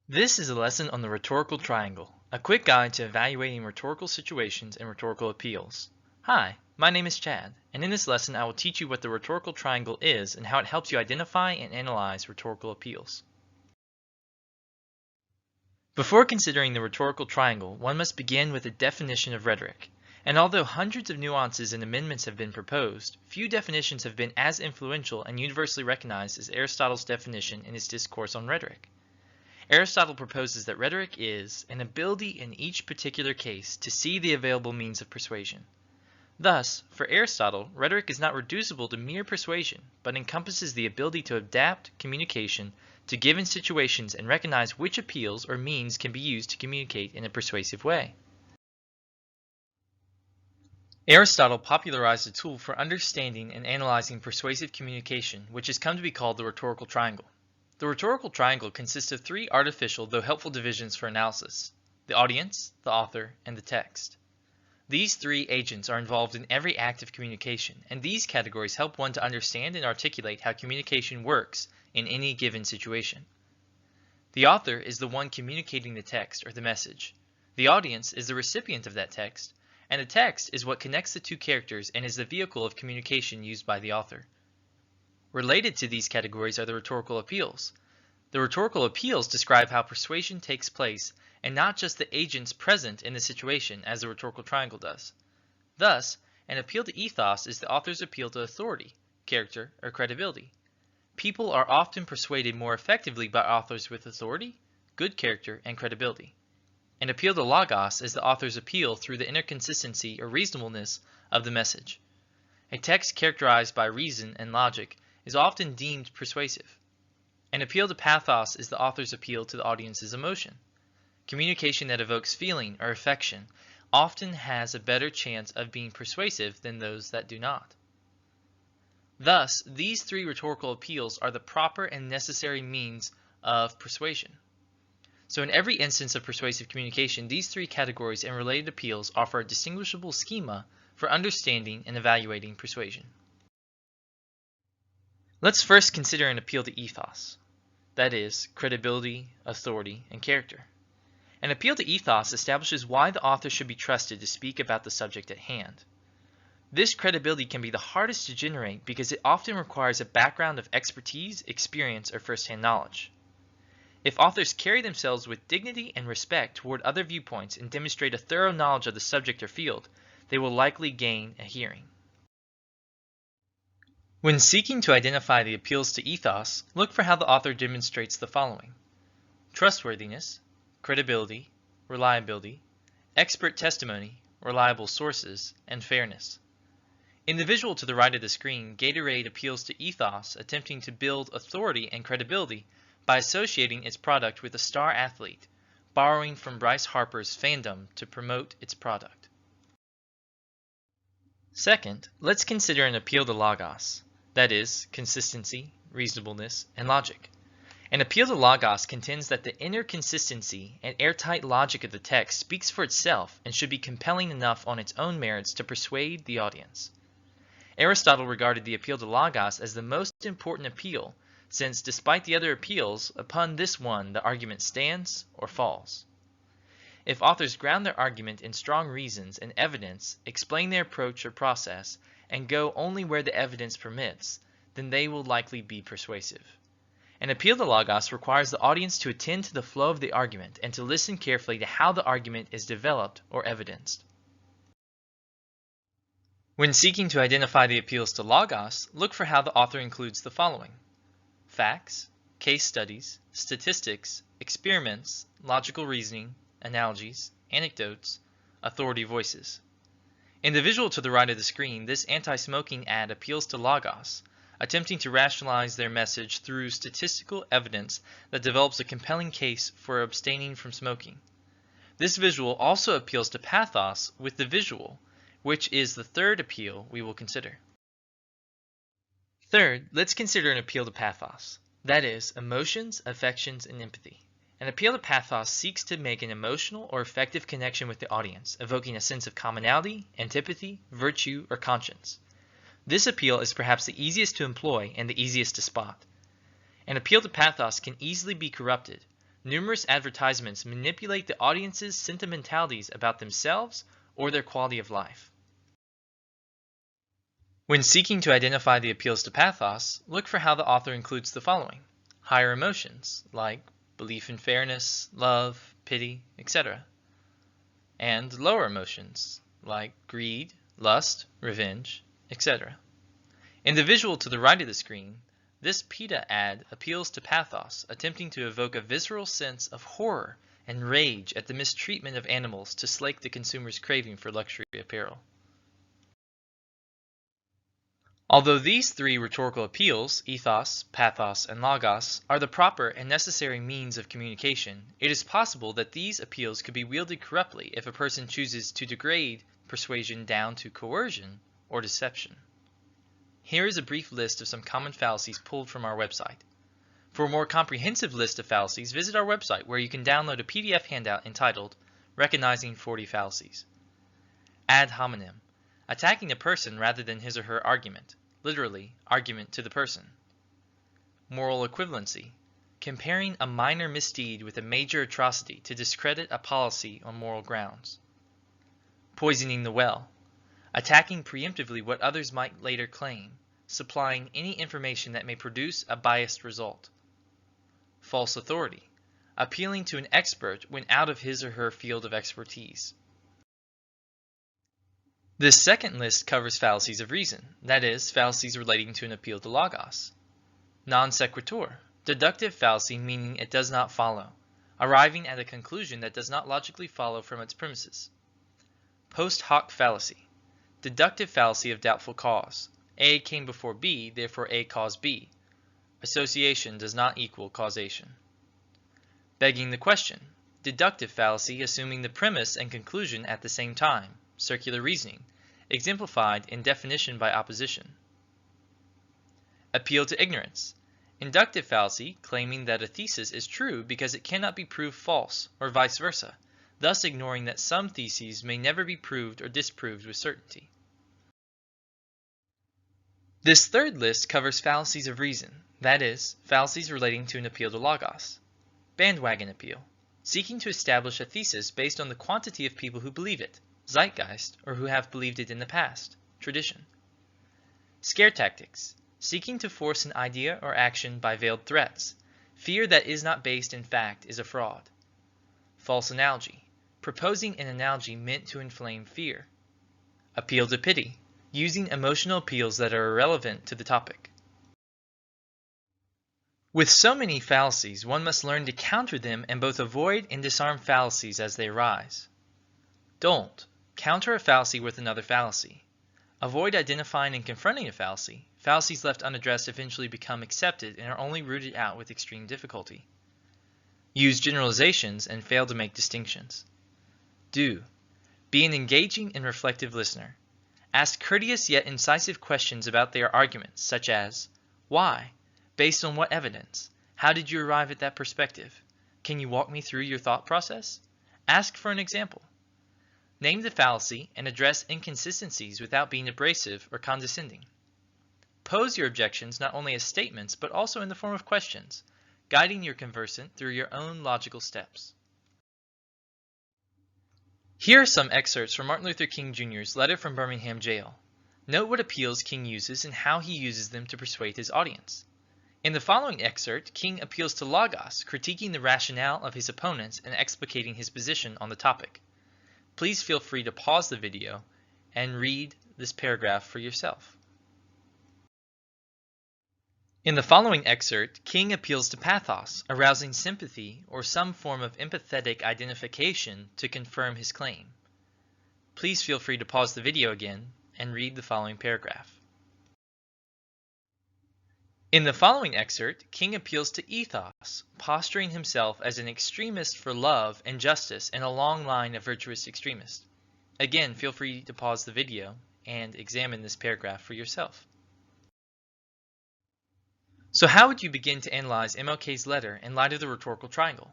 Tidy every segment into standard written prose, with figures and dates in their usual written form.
This is a lesson on the rhetorical triangle, a quick guide to evaluating rhetorical situations and rhetorical appeals. Hi, my name is Chad, and in this lesson I will teach you what the rhetorical triangle is and how it helps you identify and analyze rhetorical appeals. Before considering the rhetorical triangle, one must begin with a definition of rhetoric. And although hundreds of nuances and amendments have been proposed, few definitions have been as influential and universally recognized as Aristotle's definition in his discourse on rhetoric. Aristotle proposes that rhetoric is an ability in each particular case to see the available means of persuasion. Thus, for Aristotle, rhetoric is not reducible to mere persuasion, but encompasses the ability to adapt communication to given situations and recognize which appeals or means can be used to communicate in a persuasive way. Aristotle popularized a tool for understanding and analyzing persuasive communication, which has come to be called the rhetorical triangle. The rhetorical triangle consists of three artificial though helpful divisions for analysis: the audience, the author, and the text. These three agents are involved in every act of communication, and these categories help one to understand and articulate how communication works in any given situation. The author is the one communicating the text or the message. The audience is the recipient of that text, and the text is what connects the two characters and is the vehicle of communication used by the author. Related to these categories are the rhetorical appeals. The rhetorical appeals describe how persuasion takes place and not just the agents present in the situation as the rhetorical triangle does. Thus, an appeal to ethos is the author's appeal to authority, character, or credibility. People are often persuaded more effectively by authors with authority, good character, and credibility. An appeal to logos is the author's appeal through the inner consistency or reasonableness of the message. A text characterized by reason and logic is often deemed persuasive. An appeal to pathos is the author's appeal to the audience's emotion. Communication that evokes feeling or affection often has a better chance of being persuasive than those that do not. Thus, these three rhetorical appeals are the proper and necessary means of persuasion. So in every instance of persuasive communication, these three categories and related appeals offer a distinguishable schema for understanding and evaluating persuasion. Let's first consider an appeal to ethos, that is, credibility, authority, and character. An appeal to ethos establishes why the author should be trusted to speak about the subject at hand. This credibility can be the hardest to generate because it often requires a background of expertise, experience, or first-hand knowledge. If authors carry themselves with dignity and respect toward other viewpoints and demonstrate a thorough knowledge of the subject or field, they will likely gain a hearing. When seeking to identify the appeals to ethos, look for how the author demonstrates the following: trustworthiness, credibility, reliability, expert testimony, reliable sources, and fairness. In the visual to the right of the screen, Gatorade appeals to ethos, attempting to build authority and credibility by associating its product with a star athlete, borrowing from Bryce Harper's fandom to promote its product. Second, let's consider an appeal to logos, that is, consistency, reasonableness, and logic. An appeal to logos contends that the inner consistency and airtight logic of the text speaks for itself and should be compelling enough on its own merits to persuade the audience. Aristotle regarded the appeal to logos as the most important appeal, since despite the other appeals, upon this one the argument stands or falls. If authors ground their argument in strong reasons and evidence, explain their approach or process, and go only where the evidence permits, then they will likely be persuasive. An appeal to logos requires the audience to attend to the flow of the argument and to listen carefully to how the argument is developed or evidenced. When seeking to identify the appeals to logos, look for how the author includes the following: facts, case studies, statistics, experiments, logical reasoning, analogies, anecdotes, authority voices. In the visual to the right of the screen, this anti-smoking ad appeals to logos, attempting to rationalize their message through statistical evidence that develops a compelling case for abstaining from smoking. This visual also appeals to pathos with the visual, which is the third appeal we will consider. Third, let's consider an appeal to pathos, that is, emotions, affections, and empathy. An appeal to pathos seeks to make an emotional or affective connection with the audience, evoking a sense of commonality, antipathy, virtue, or conscience. This appeal is perhaps the easiest to employ and the easiest to spot. An appeal to pathos can easily be corrupted. numerous advertisements manipulate the audience's sentimentalities about themselves or their quality of life. When seeking to identify the appeals to pathos, look for how the author includes the following: higher emotions, like belief in fairness, love, pity, etc., and lower emotions, like greed, lust, revenge, etc. In the visual to the right of the screen, this PETA ad appeals to pathos, attempting to evoke a visceral sense of horror and rage at the mistreatment of animals to slake the consumer's craving for luxury apparel. Although these three rhetorical appeals, ethos, pathos, and logos, are the proper and necessary means of communication, it is possible that these appeals could be wielded corruptly if a person chooses to degrade persuasion down to coercion or deception. Here is a brief list of some common fallacies pulled from our website. For a more comprehensive list of fallacies, visit our website where you can download a PDF handout entitled Recognizing 40 Fallacies. Ad hominem, attacking a person rather than his or her argument, literally, argument to the person. Moral equivalency, comparing a minor misdeed with a major atrocity to discredit a policy on moral grounds. Poisoning the well, attacking preemptively what others might later claim, supplying any information that may produce a biased result. False authority, appealing to an expert when out of his or her field of expertise. This second list covers fallacies of reason, that is, fallacies relating to an appeal to logos. Non sequitur, deductive fallacy meaning it does not follow, arriving at a conclusion that does not logically follow from its premises. Post hoc fallacy, deductive fallacy of doubtful cause. A came before B, therefore A caused B. Association does not equal causation. Begging the question, deductive fallacy assuming the premise and conclusion at the same time. Circular reasoning, exemplified in definition by opposition. Appeal to ignorance, inductive fallacy claiming that a thesis is true because it cannot be proved false, or vice versa, thus ignoring that some theses may never be proved or disproved with certainty. This third list covers fallacies of reason, that is, fallacies relating to an appeal to logos. Bandwagon appeal, seeking to establish a thesis based on the quantity of people who believe it, zeitgeist, or who have believed it in the past, tradition. Scare tactics, seeking to force an idea or action by veiled threats. Fear that is not based in fact is a fraud. False analogy, proposing an analogy meant to inflame fear. Appeal to pity, using emotional appeals that are irrelevant to the topic. With so many fallacies, one must learn to counter them and both avoid and disarm fallacies as they arise. Don't counter a fallacy with another fallacy. Avoid identifying and confronting a fallacy. Fallacies left unaddressed eventually become accepted and are only rooted out with extreme difficulty. Use generalizations and fail to make distinctions. Do. Be an engaging and reflective listener. Ask courteous yet incisive questions about their arguments, such as, why? Based on what evidence? How did you arrive at that perspective? Can you walk me through your thought process? Ask for an example. Name the fallacy and address inconsistencies without being abrasive or condescending. Pose your objections not only as statements but also in the form of questions, guiding your conversant through your own logical steps. Here are some excerpts from Martin Luther King Jr.'s letter from Birmingham jail. Note what appeals King uses and how he uses them to persuade his audience. In the following excerpt, King appeals to logos, critiquing the rationale of his opponents and explicating his position on the topic. Please feel free to pause the video and read this paragraph for yourself. In the following excerpt, King appeals to pathos, arousing sympathy or some form of empathetic identification to confirm his claim. Please feel free to pause the video again and read the following paragraph. In the following excerpt, King appeals to ethos, posturing himself as an extremist for love and justice in a long line of virtuous extremists. Again, feel free to pause the video and examine this paragraph for yourself. So how would you begin to analyze MLK's letter in light of the rhetorical triangle?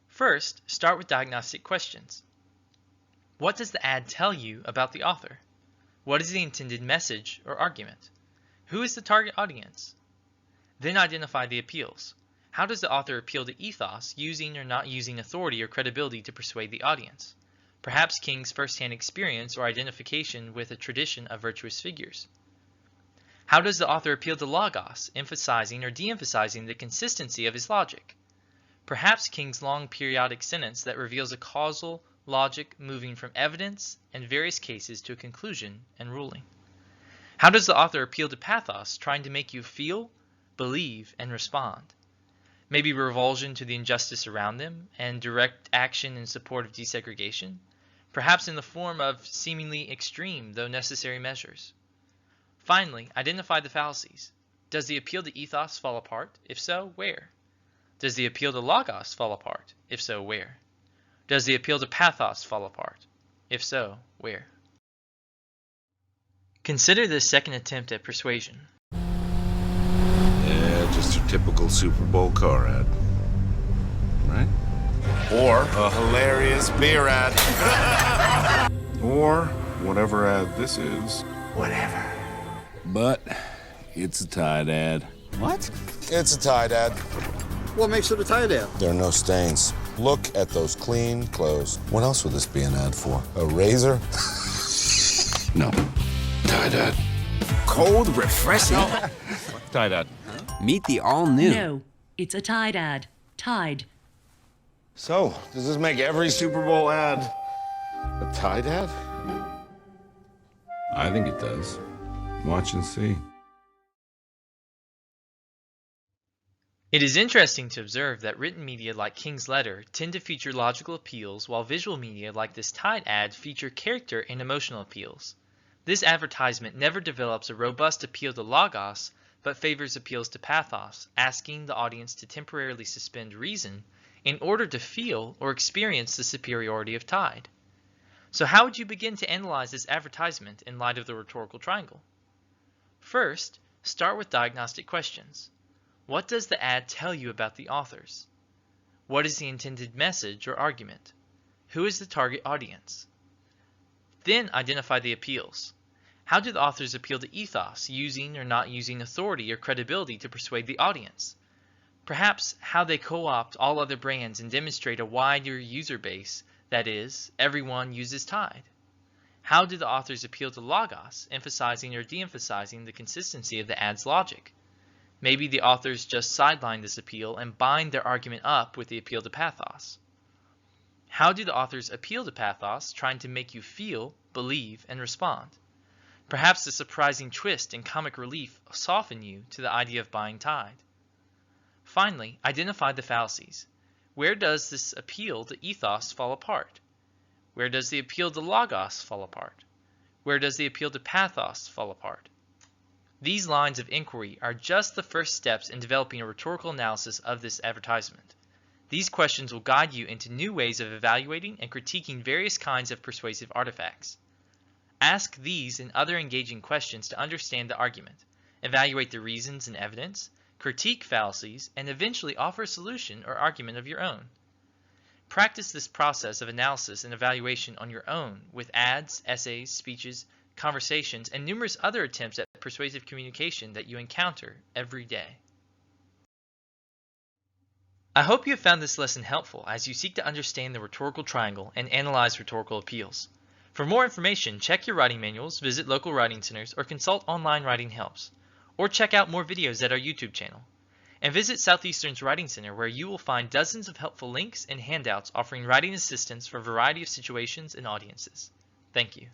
First, start with diagnostic questions. What does the ad tell you about the author? What is the intended message or argument? Who is the target audience? Then identify the appeals. How does the author appeal to ethos, using or not using authority or credibility to persuade the audience? Perhaps King's first-hand experience or identification with a tradition of virtuous figures. How does the author appeal to logos, emphasizing or de-emphasizing the consistency of his logic? Perhaps King's long periodic sentence that reveals a causal logic moving from evidence and various cases to a conclusion and ruling. How does the author appeal to pathos, trying to make you feel, believe, and respond? Maybe revulsion to the injustice around them and direct action in support of desegregation, perhaps in the form of seemingly extreme though necessary measures. Finally, identify the fallacies. Does the appeal to ethos fall apart? If so, where? Does the appeal to logos fall apart? If so, where? Does the appeal to pathos fall apart? If so, where? Consider this second attempt at persuasion. Yeah, just your typical Super Bowl car ad. Right? Or a hilarious beer ad. Or whatever ad this is. Whatever. But it's a Tide ad. What? It's a Tide ad. What makes it a Tide ad? There are no stains. Look at those clean clothes. What else would this be an ad for? A razor? No. Tide ad. Cold, refreshing. Tide ad. Meet the all-new. No, it's a Tide ad. Tide. So, does this make every Super Bowl ad a Tide ad? I think it does. Watch and see. It is interesting to observe that written media like King's Letter tend to feature logical appeals, while visual media like this Tide ad feature character and emotional appeals. This advertisement never develops a robust appeal to logos, but favors appeals to pathos, asking the audience to temporarily suspend reason in order to feel or experience the superiority of Tide. So how would you begin to analyze this advertisement in light of the rhetorical triangle? First, start with diagnostic questions. What does the ad tell you about the authors? What is the intended message or argument? Who is the target audience? Then identify the appeals. How do the authors appeal to ethos, using or not using authority or credibility to persuade the audience? Perhaps how they co-opt all other brands and demonstrate a wider user base, that is, everyone uses Tide. How do the authors appeal to logos, emphasizing or de-emphasizing the consistency of the ad's logic? Maybe the authors just sideline this appeal and bind their argument up with the appeal to pathos. How do the authors appeal to pathos, trying to make you feel, believe, and respond? Perhaps the surprising twist and comic relief soften you to the idea of buying Tide. Finally, identify the fallacies. Where does this appeal to ethos fall apart? Where does the appeal to logos fall apart? Where does the appeal to pathos fall apart? These lines of inquiry are just the first steps in developing a rhetorical analysis of this advertisement. These questions will guide you into new ways of evaluating and critiquing various kinds of persuasive artifacts. Ask these and other engaging questions to understand the argument, evaluate the reasons and evidence, critique fallacies, and eventually offer a solution or argument of your own. Practice this process of analysis and evaluation on your own with ads, essays, speeches, conversations, and numerous other attempts at persuasive communication that you encounter every day. I hope you have found this lesson helpful as you seek to understand the rhetorical triangle and analyze rhetorical appeals. For more information, check your writing manuals, visit local writing centers, or consult online writing helps. Or check out more videos at our YouTube channel. And visit Southeastern's Writing Center, where you will find dozens of helpful links and handouts offering writing assistance for a variety of situations and audiences. Thank you.